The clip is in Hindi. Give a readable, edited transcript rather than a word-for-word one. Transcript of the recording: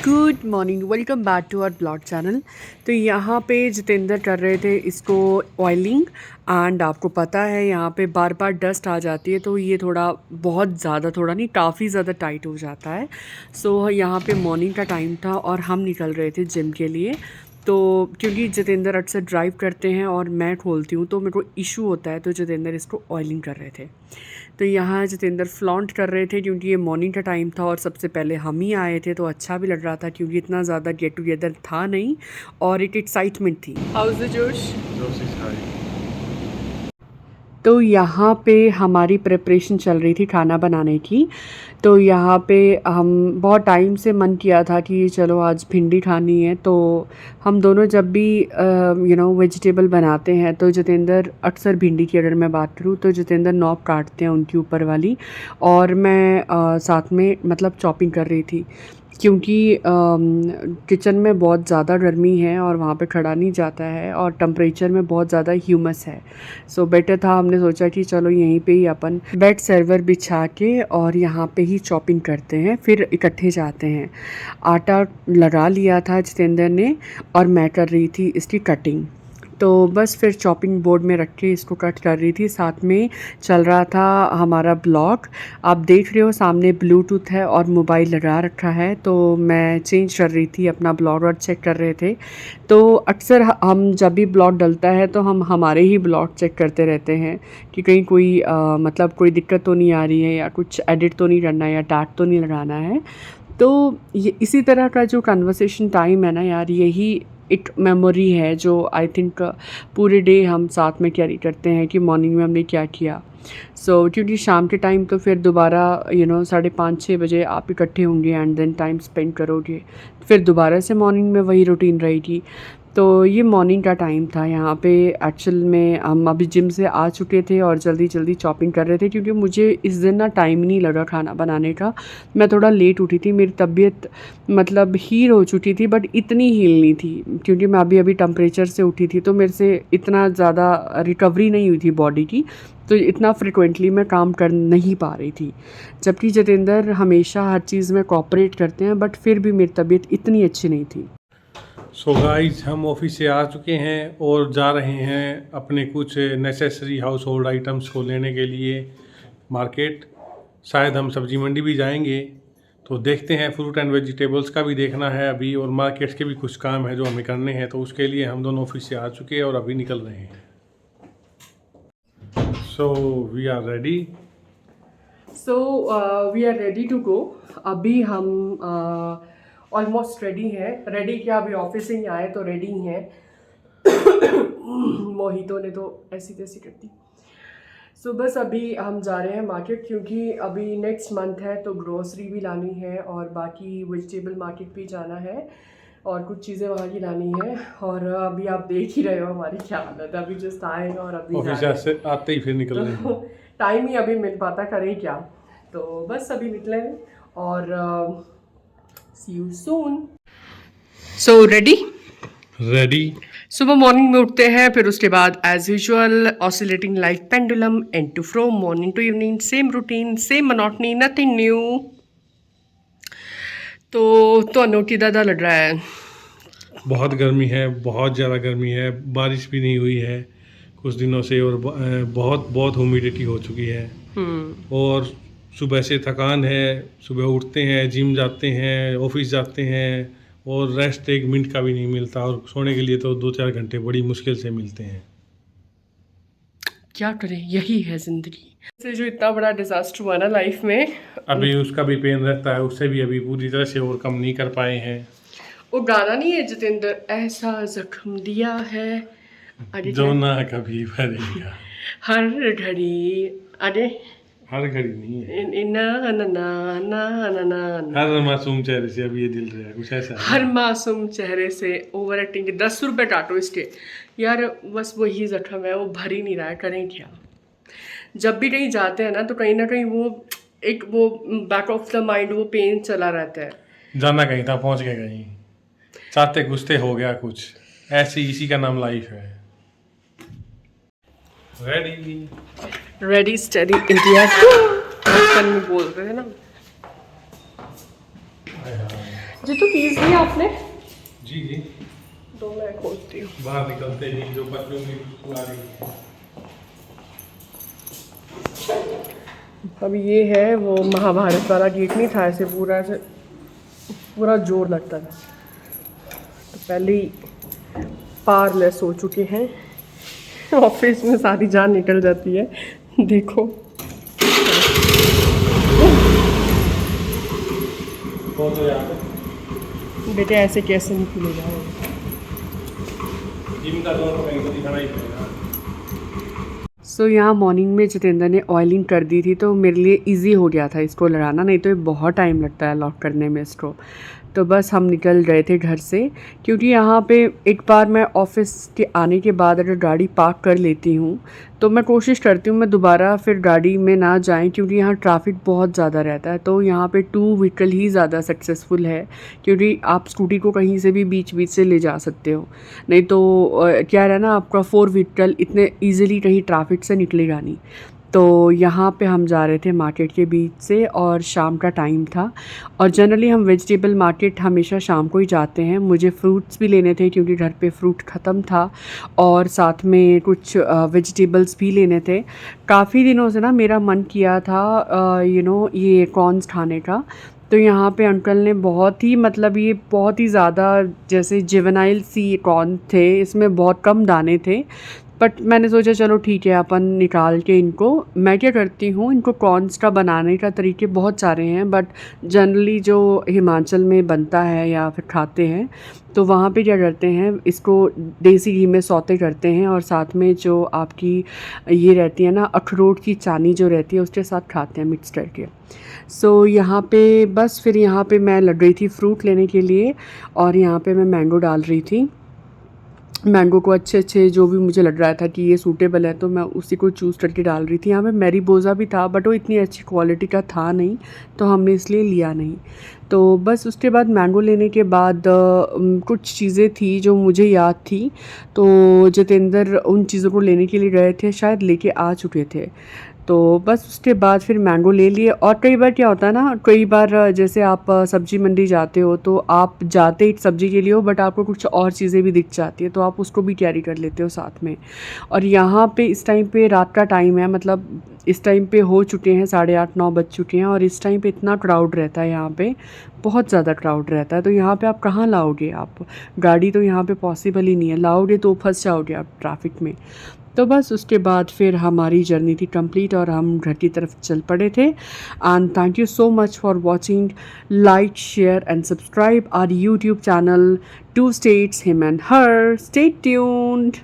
Good morning, welcome back to our blog channel. तो यहाँ पे जितेंद्र कर रहे थे इसको ऑयलिंग। एंड आपको पता है यहाँ पे बार बार डस्ट आ जाती है, तो ये थोड़ा बहुत ज़्यादा, थोड़ा नहीं काफ़ी ज़्यादा टाइट हो जाता है। सो यहाँ पे मॉर्निंग का टाइम था और हम निकल रहे थे जिम के लिए। तो क्योंकि जितेंद्र अक्सर ड्राइव करते हैं और मैं खोलती हूँ तो मेरे को इशू होता है, तो जितेंद्र इसको ऑयलिंग कर रहे थे। तो यहाँ जितेंद्र फ्लॉन्ट कर रहे थे क्योंकि ये मॉर्निंग का टाइम था और सबसे पहले हम ही आए थे, तो अच्छा भी लग रहा था क्योंकि इतना ज़्यादा गेट टुगेदर था नहीं और एक एक्साइटमेंट थी। हाउस द जोश। तो यहाँ पे हमारी प्रिपरेशन चल रही थी खाना बनाने की। तो यहाँ पे हम बहुत टाइम से मन किया था कि चलो आज भिंडी खानी है। तो हम दोनों जब भी वेजिटेबल बनाते हैं तो जितेंद्र अक्सर भिंडी की, अगर मैं बात करूँ तो जितेंद्र नॉब काटते हैं उनकी ऊपर वाली, और मैं साथ में मतलब चॉपिंग कर रही थी क्योंकि किचन में बहुत ज़्यादा गर्मी है और वहाँ पे खड़ा नहीं जाता है और टेम्परेचर में बहुत ज़्यादा ह्यूमस है। सो बेटर था, हमने सोचा कि चलो यहीं पे ही अपन बेड सर्वर बिछा के और यहाँ पे ही चॉपिंग करते हैं, फिर इकट्ठे जाते हैं। आटा लगा लिया था जितेंद्र ने और मैं कर रही थी इसकी कटिंग। तो बस फिर चॉपिंग बोर्ड में रख के इसको कट कर रही थी, साथ में चल रहा था हमारा ब्लॉग। आप देख रहे हो सामने ब्लूटूथ है और मोबाइल लगा रखा है, तो मैं चेंज कर रही थी अपना ब्लॉग और चेक कर रहे थे। तो अक्सर हम जब भी ब्लॉग डलता है तो हम हमारे ही ब्लॉग चेक करते रहते हैं कि कहीं कोई मतलब कोई दिक्कत तो नहीं आ रही है या कुछ एडिट तो नहीं करना है या टैग तो नहीं लगाना है। तो ये इसी तरह का जो कन्वर्सेशन टाइम है ना यार, यही एक मेमोरी है जो आई थिंक पूरे डे हम साथ में कैरी करते हैं कि मॉर्निंग में हमने क्या किया। क्योंकि शाम के टाइम तो फिर दोबारा 5:30-6 बजे आप इकट्ठे होंगे एंड देन टाइम स्पेंड करोगे, फिर दोबारा से मॉर्निंग में वही रूटीन रहेगी। तो ये मॉर्निंग का टाइम था। यहाँ पे एक्चुअल में हम अभी जिम से आ चुके थे और जल्दी जल्दी चॉपिंग कर रहे थे क्योंकि मुझे इस दिन ना टाइम नहीं लगा खाना बनाने का। मैं थोड़ा लेट उठी थी, मेरी तबीयत मतलब हील हो चुकी थी बट इतनी हील नहीं थी क्योंकि मैं अभी अभी टेम्परेचर से उठी थी, तो मेरे से इतना ज़्यादा रिकवरी नहीं हुई थी बॉडी की, तो इतना फ्रिक्वेंटली मैं काम कर नहीं पा रही थी। जबकि जितेंद्र हमेशा हर चीज़ में कोऑपरेट करते हैं, बट फिर भी मेरी तबीयत इतनी अच्छी नहीं थी। सो गाइस, हम ऑफिस से आ चुके हैं और जा रहे हैं अपने कुछ नेसेसरी हाउस होल्ड आइटम्स को लेने के लिए मार्केट। शायद हम सब्जी मंडी भी जाएंगे, तो देखते हैं। फ्रूट एंड वेजिटेबल्स का भी देखना है अभी, और मार्केट्स के भी कुछ काम है जो हमें करने हैं, तो उसके लिए हम दोनों ऑफिस से आ चुके हैं और अभी निकल रहे हैं। So we are ready. We are ready to go. अभी हम ऑलमोस्ट रेडी हैं। रेडी क्या, अभी ऑफिस से ही आए तो रेडी ही हैं। मोहितो ने तो ऐसी तैसी कर दी। बस अभी हम जा रहे हैं मार्केट क्योंकि अभी नेक्स्ट मंथ है तो ग्रोसरी भी लानी है और बाकी वेजिटेबल मार्केट भी जाना है और कुछ चीज़ें वहाँ की लानी है। और अभी आप देख ही रहे हो हमारी क्या हालत है, अभी जस्ट आए हैं और अभी ऑफिस से आते ही फिर निकल रहे हैं। टाइम ही अभी मिल पाता, करें क्या। तो बस अभी निकले हैं और see you soon. So ready. सुबह मॉर्निंग में उठते हैं, फिर उसके बाद as usual oscillating like pendulum and to fro, morning to evening same routine, same monotony, nothing new. तो अनोखी दादा लग रहा है। बहुत गर्मी है, बहुत ज़्यादा गर्मी है। बारिश भी नहीं हुई है कुछ दिनों से, और बहुत बहुत ह्यूमिडिटी हो चुकी है। और सुबह से थकान है। सुबह उठते हैं, जिम जाते हैं, ऑफिस जाते हैं, और रेस्ट एक मिनट का भी नहीं मिलता, और सोने के लिए तो 2-4 घंटे बड़ी मुश्किल से मिलते हैं। क्या करें, यही है जिंदगी। से जो इतना बड़ा डिजास्टर हुआ ना लाइफ में, अभी उसका भी पेन रहता है, उससे भी अभी पूरी तरह से ओवरकम नहीं कर पाए हैं। वो गाना नहीं है जितेंद्र, ऐसा जख्म दिया है जो ना कभी भरेगा। हर घड़ी, अरे हर घड़ी नहीं है, ना ना ना ना ना ना, हर मासूम चेहरे से अब ये दिल रहा है, कुछ ऐसा है। हर मासूम चेहरे से ओवर एक्टिंग के 10 रुपए काटो इसके यार। बस वही जख्म है, वो भर ही नहीं रहा है, करें क्या। जब भी कहीं जाते हैं ना कहीं वो एक वो बैक ऑफ द माइंड वो पेन चला रहता है। जाना कहीं था, पहुंच गए कहीं, चाहते घुसते हो गया कुछ, ऐसी इसी का नाम लाइफ है। रेडी स्टडी इंडिया बचपन में बोल रहे हैं ना। जी तो कीज़ दिया आपने? जी जी, तो मैं खोलती हूँ। बाहर निकलते ही जो परफ्यूम की खुशबू आ रही है। अब ये है वो महाभारत वाला गेट, नहीं था ऐसे पूरा जोर लगता था, तो पहले ही पारलेस हो चुके हैं। ऑफिस में सारी जान निकल जाती है। देखो वो तो यार बेटे ऐसे कैसे नहीं खुलेगा। जिम का जोर कहीं तो दिखाना ही पड़ेगा। सो यहाँ मॉर्निंग में जितेंद्र ने ऑयलिंग कर दी थी तो मेरे लिए इजी हो गया था इसको लगाना, नहीं तो ये बहुत टाइम लगता है लॉक करने में इसको। तो बस हम निकल रहे थे घर से, क्योंकि यहाँ पे एक बार मैं ऑफिस के आने के बाद अगर गाड़ी पार्क कर लेती हूँ तो मैं कोशिश करती हूँ मैं दोबारा फिर गाड़ी में ना जाएं, क्योंकि यहाँ ट्रैफिक बहुत ज़्यादा रहता है। तो यहाँ पे 2 व्हीकल ही ज़्यादा सक्सेसफुल है, क्योंकि आप स्कूटी को कहीं से भी बीच बीच से ले जा सकते हो। नहीं तो क्या है ना, आपका 4 व्हीकल इतने ईजिली कहीं ट्रैफिक से निकलेगा नहीं। तो यहाँ पे हम जा रहे थे मार्केट के बीच से, और शाम का टाइम था, और जनरली हम वेजिटेबल मार्केट हमेशा शाम को ही जाते हैं। मुझे फ्रूट्स भी लेने थे क्योंकि घर पे फ्रूट ख़त्म था, और साथ में कुछ वेजिटेबल्स भी लेने थे। काफ़ी दिनों से ना मेरा मन किया था ये कॉर्न्स खाने का। तो यहाँ पे अंकल ने बहुत ही मतलब ये बहुत ही ज़्यादा जैसे जुवेनाइल सी कॉर्न थे, इसमें बहुत कम दाने थे। बट मैंने सोचा चलो ठीक है अपन निकाल के इनको, मैं क्या करती हूँ इनको कॉर्न्स का बनाने का तरीके बहुत सारे हैं, बट जनरली जो हिमाचल में बनता है या फिर खाते हैं तो वहाँ पे क्या करते हैं, इसको देसी घी में सौते करते हैं, और साथ में जो आपकी ये रहती है ना अखरोट की चानी जो रहती है उसके साथ खाते हैं मिक्स करके। सो यहाँ पे बस फिर यहाँ पे मैं लग रही थी फ्रूट लेने के लिए, और यहाँ पे मैं मैंगो डाल रही थी। मैंगो को अच्छे जो भी मुझे लग रहा था कि ये सूटेबल है तो मैं उसी को चूज़ करके डाल रही थी। यहाँ पे मैरीबोज़ा भी था बट वो इतनी अच्छी क्वालिटी का था नहीं, तो हमने इसलिए लिया नहीं। तो बस उसके बाद मैंगो लेने के बाद कुछ चीज़ें थी जो मुझे याद थी, तो जितेंद्र उन चीज़ों को लेने के लिए गए थे, शायद लेके आ चुके थे। तो बस उसके बाद फिर मैंगो ले लिए। और कई बार क्या होता है ना, कई बार जैसे आप सब्ज़ी मंडी जाते हो तो आप जाते ही सब्ज़ी के लिए हो, बट आपको कुछ और चीज़ें भी दिख जाती है तो आप उसको भी कैरी कर लेते हो साथ में। और यहाँ पे इस टाइम पे रात का टाइम है, मतलब इस टाइम पे हो चुके हैं 8:30-9 बज चुके हैं, और इस टाइम पे इतना क्राउड रहता है यहाँ पे, बहुत ज़्यादा क्राउड रहता है। तो यहाँ पे आप कहाँ लाओगे, आप गाड़ी तो यहाँ पे पॉसिबल ही नहीं है, लाओगे तो फंस जाओगे आप ट्रैफिक में। तो बस उसके बाद फिर हमारी जर्नी थी कंप्लीट और हम घर की तरफ चल पड़े थे। And thank you so much for watching, like share and subscribe our YouTube channel 2 States Him and Her. Stay tuned.